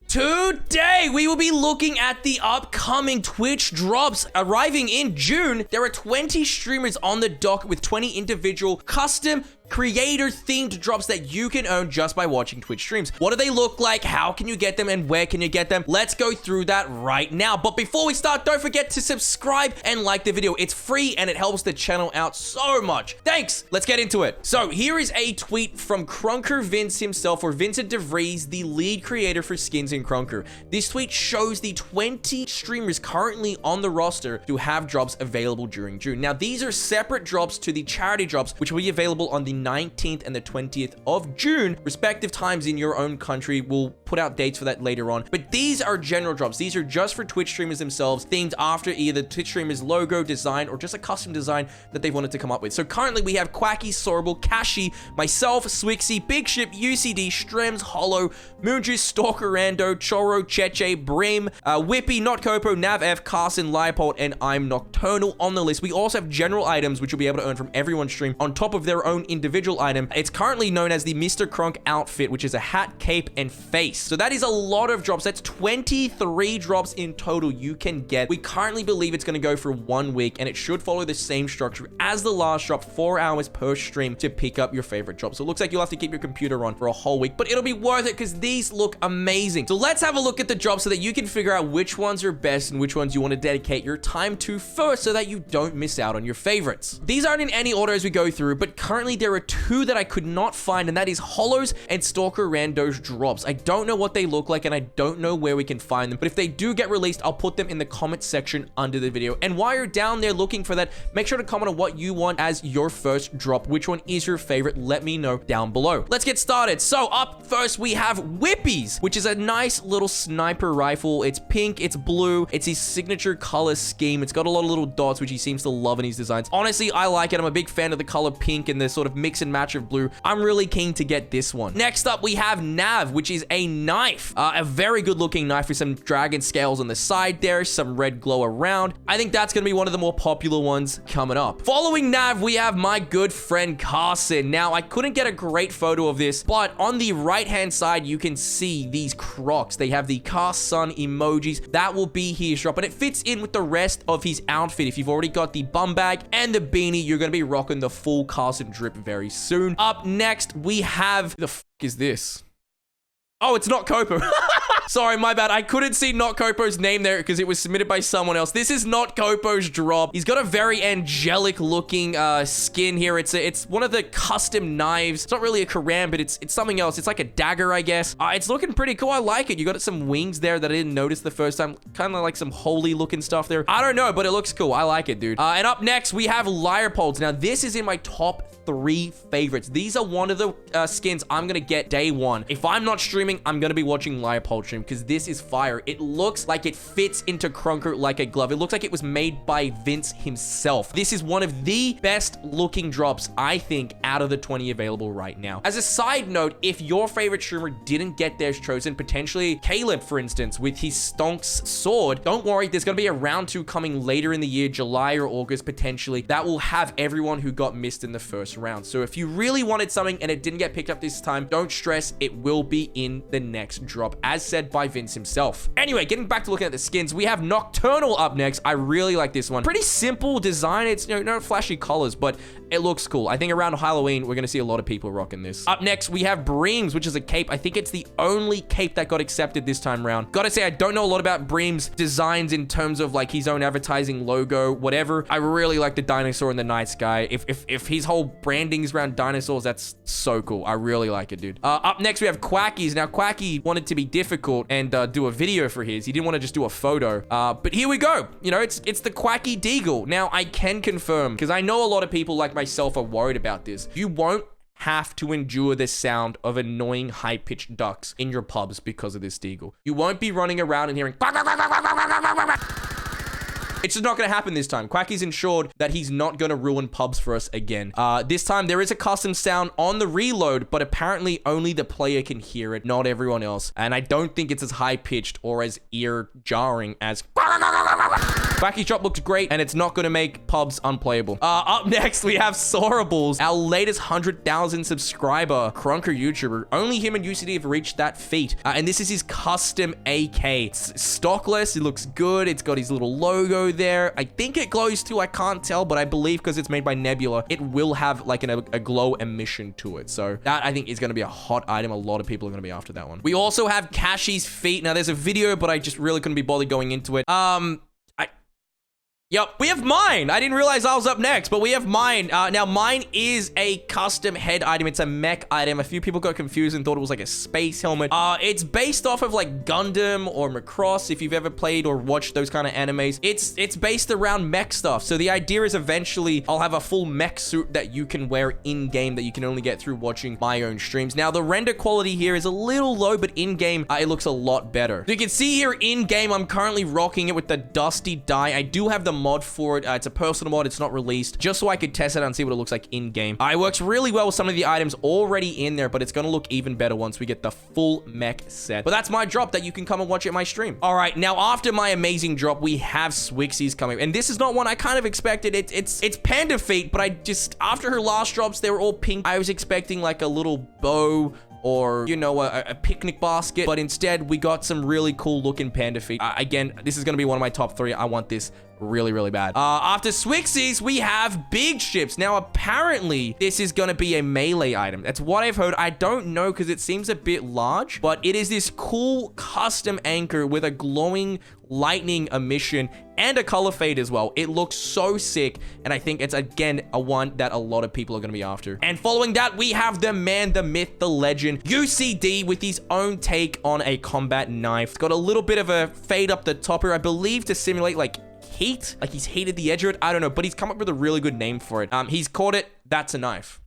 Today, we will be looking at the upcoming Twitch drops arriving in June. There are 20 streamers on the dock with 20 individual custom creator-themed drops that you can earn just by watching Twitch streams. What do they look like? How can you get them? And where can you get them? Let's go through that right now. But before we start, don't forget to subscribe and like the video. It's free and it helps the channel out so much. Thanks. Let's get into it. So here is a tweet from Krunker Vince himself, or Vincent DeVries, the lead creator for skins in Krunker. This tweet shows the 20 streamers currently on the roster to have drops available during June. Now, these are separate drops to the charity drops, which will be available on the 19th and the 20th of June, respective times in your own country. We'll put out dates for that later on, but these are general drops. These are just for Twitch streamers themselves, themed after either Twitch streamer's logo, design, or just a custom design that they've wanted to come up with. So currently we have Quacky, Sorable, Kashi, myself, Swixy, Big Ship, UCD, Strems, Hollow, Moonjuice, Stalker, Rando, Choro, Cheche, Brim, Whippy, Not Copo, Nav F, Carson, Leopold, and I'm Nocturnal on the list. We also have general items which you'll be able to earn from everyone's stream on top of their own individual item. It's currently known as the Mr. Krunk outfit, which is a hat, cape, and face. So that is a lot of drops. That's 23 drops in total you can get. We currently believe it's going to go for 1 week, and it should follow the same structure as the last drop, 4 hours per stream to pick up your favorite drop. So it looks like you'll have to keep your computer on for a whole week, but it'll be worth it because these look amazing. So let's have a look at the drops so that you can figure out which ones are best and which ones you want to dedicate your time to first so that you don't miss out on your favorites. These aren't in any order as we go through, but currently there are 2 that I could not find, and that is Hollows and Stalker Rando's drops. I don't know what they look like, and I don't know where we can find them, but if they do get released, I'll put them in the comment section under the video. And while you're down there looking for that, make sure to comment on what you want as your first drop. Which one is your favorite? Let me know down below. Let's get started. So up first, we have Whippies, which is a nice little sniper rifle. It's pink, it's blue, it's his signature color scheme. It's got a lot of little dots, which he seems to love in his designs. Honestly, I like it. I'm a big fan of the color pink and the sort of mix and match of blue. I'm really keen to get this one. Next up, we have Nav, which is a knife. A very good looking knife with some dragon scales on the side there, some red glow around. I think that's going to be one of the more popular ones coming up. Following Nav, we have my good friend Carson. Now, I couldn't get a great photo of this, but on the right-hand side, you can see these Crocs. They have the Car Sun emojis. That will be his drop, and it fits in with the rest of his outfit. If you've already got the bum bag and the beanie, you're going to be rocking the full Carson drip very soon. Up next, we have... The f*** is this? Oh, it's Not Copo. Sorry, my bad. I couldn't see Not Copo's name there because it was submitted by someone else. This is Not Copo's drop. He's got a very angelic looking skin here. It's one of the custom knives. It's not really a Karam, but it's something else. It's like a dagger, I guess. It's looking pretty cool. I like it. You got some wings there that I didn't notice the first time. Kind of like some holy looking stuff there. I don't know, but it looks cool. I like it, dude. And up next, we have Leopolds. Now, this is in my top 3 favorites. These are one of the skins I'm gonna get day 1. If I'm not streaming, I'm gonna be watching Leopold stream because this is fire. It looks like it fits into Krunker like a glove. It looks like it was made by Vince himself. This is one of the best looking drops, I think, out of the 20 available right now. As a side note, if your favorite streamer didn't get theirs chosen, potentially Caleb, for instance, with his Stonks sword, don't worry, there's gonna be a round 2 coming later in the year, July or August, potentially, that will have everyone who got missed in the first round. So if you really wanted something and it didn't get picked up this time, don't stress, it will be in the next drop, as said by Vince himself. Anyway, getting back to looking at the skins, we have Nocturnal up next. I really like this one. Pretty simple design. It's, you know, no flashy colors, but it looks cool. I think around Halloween, we're gonna see a lot of people rocking this. Up next, we have Breams, which is a cape. I think it's the only cape that got accepted this time around. Gotta say, I don't know a lot about Breams' designs in terms of like his own advertising logo, whatever. I really like the dinosaur in the night sky. If his whole branding's around dinosaurs, that's so cool. I really like it, dude. Up next, we have Quackies. Now, Quacky wanted to be difficult and do a video for his. He didn't want to just do a photo. But here we go. You know, it's the Quacky Deagle. Now, I can confirm, because I know a lot of people like myself are worried about this. You won't have to endure the sound of annoying high-pitched ducks in your pubs because of this Deagle. You won't be running around and hearing... It's just not going to happen this time. Quacky's ensured that he's not going to ruin pubs for us again. This time, there is a custom sound on the reload, but apparently only the player can hear it, not everyone else. And I don't think it's as high-pitched or as ear-jarring as... Quacky's drop looked great, and it's not going to make pubs unplayable. Up next, we have Sorables, our latest 100,000 subscriber Krunker YouTuber. Only him and UCD have reached that feat. And this is his custom AK. It's stockless. It looks good. It's got his little logo there. I think it glows too. I can't tell, but I believe because it's made by Nebula, it will have like a glow emission to it. So that I think is going to be a hot item. A lot of people are going to be after that one. We also have Kashi's feet. Now there's a video, but I just really couldn't be bothered going into it. Yep, we have mine. I didn't realize I was up next, but we have mine. Now, mine is a custom head item. It's a mech item. A few people got confused and thought it was like a space helmet. It's based off of like Gundam or Macross, if you've ever played or watched those kind of animes. It's based around mech stuff. So the idea is eventually I'll have a full mech suit that you can wear in-game that you can only get through watching my own streams. Now, the render quality here is a little low, but in-game, it looks a lot better. So you can see here in-game, I'm currently rocking it with the Dusty dye. I do have the mod for it. It's a personal mod. It's not released, just so I could test it out and see what it looks like in game. It works really well with some of the items already in there, but it's going to look even better once we get the full mech set. But that's my drop that you can come and watch at my stream. All right, now after my amazing drop, we have Swixies coming, and this is not one I kind of expected. It's Panda Feet, but I just, after her last drops, they were all pink. I was expecting like a little bow or, you know, a picnic basket, but instead we got some really cool looking panda feet. Again, this is going to be one of my top 3. I want this really, really bad. After Swixies, we have big ships. Now, apparently, this is going to be a melee item. That's what I've heard. I don't know because it seems a bit large, but it is this cool custom anchor with a glowing lightning emission and a color fade as well. It looks so sick, and I think it's, again, a one that a lot of people are going to be after. And following that, we have the man, the myth, the legend, UCD, with his own take on a combat knife. It's got a little bit of a fade up the top here, I believe, to simulate, like, heat. Like, he's heated the edge of it. I don't know, but he's come up with a really good name for it. He's called it That's a Knife.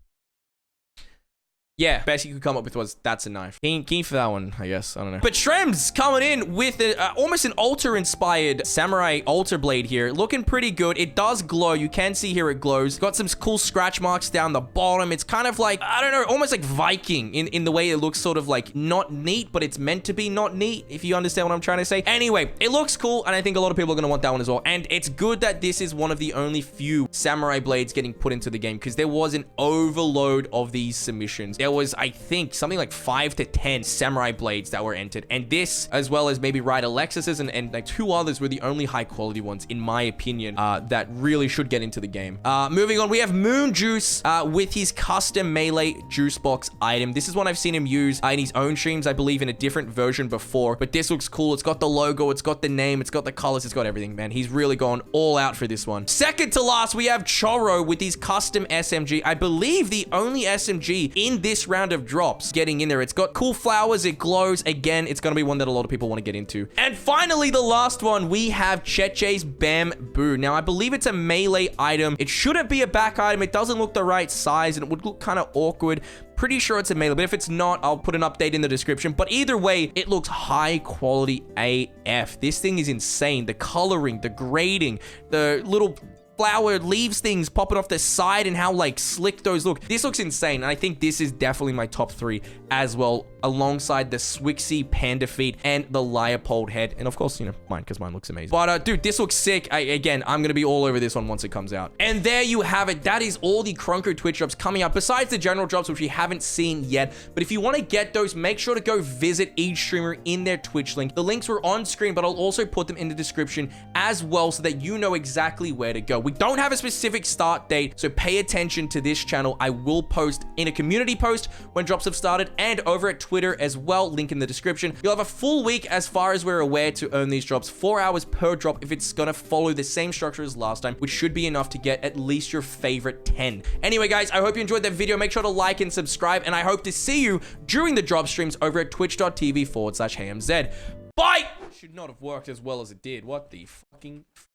Yeah, best you could come up with was That's a Knife. Keen for that one, I guess. I don't know. But Shrem's coming in with almost an altar-inspired samurai altar blade here. Looking pretty good. It does glow. You can see here it glows. Got some cool scratch marks down the bottom. It's kind of like, I don't know, almost like Viking in the way it looks, sort of like not neat, but it's meant to be not neat, if you understand what I'm trying to say. Anyway, it looks cool, and I think a lot of people are going to want that one as well. And it's good that this is one of the only few samurai blades getting put into the game, because there was an overload of these submissions. There was, I think, something like 5 to 10 samurai blades that were entered, and this, as well as maybe Ride Alexis's and like 2 others, were the only high quality ones, in my opinion, that really should get into the game. Moving on, we have Moon Juice with his custom melee juice box item. This is one I've seen him use in his own streams, I believe, in a different version before, but this looks cool. It's got the logo, it's got the name, it's got the colors, it's got everything, man. He's really gone all out for this one. Second to last, we have Choro with his custom SMG. I believe the only SMG in this round of drops getting in there. It's got cool flowers, it glows. Again, it's going to be one that a lot of people want to get into. And finally, the last one, we have Cheche's Bamboo. Now, I believe it's a melee item. It shouldn't be a back item. It doesn't look the right size, and it would look kind of awkward. Pretty sure it's a melee, but if it's not, I'll put an update in the description. But either way, it looks high quality AF. This thing is insane. The coloring, the grading, the little flower leaves things popping off the side, and how like slick those look. This looks insane, and I think this is definitely my top 3 as well, alongside the Swixie Panda Feet and the Leopold head, and of course, you know, mine, because mine looks amazing. But dude, this looks sick. Again, I'm gonna be all over this one once it comes out. And there you have it. That is all the Krunker Twitch drops coming up, besides the general drops, which you haven't seen yet. But if you want to get those, make sure to go visit each streamer in their Twitch link. The links were on screen, but I'll also put them in the description as well, so that you know exactly where to go. We don't have a specific start date, so pay attention to this channel. I will post in a community post when drops have started, and over at Twitter as well, link in the description. You'll have a full week, as far as we're aware, to earn these drops. 4 hours per drop if it's gonna follow the same structure as last time, which should be enough to get at least your favorite 10. Anyway, guys, I hope you enjoyed that video. Make sure to like and subscribe, and I hope to see you during the drop streams over at twitch.tv/HeyMZ. Bye! Should not have worked as well as it did. What the fucking fuck?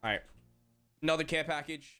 All right, another care package.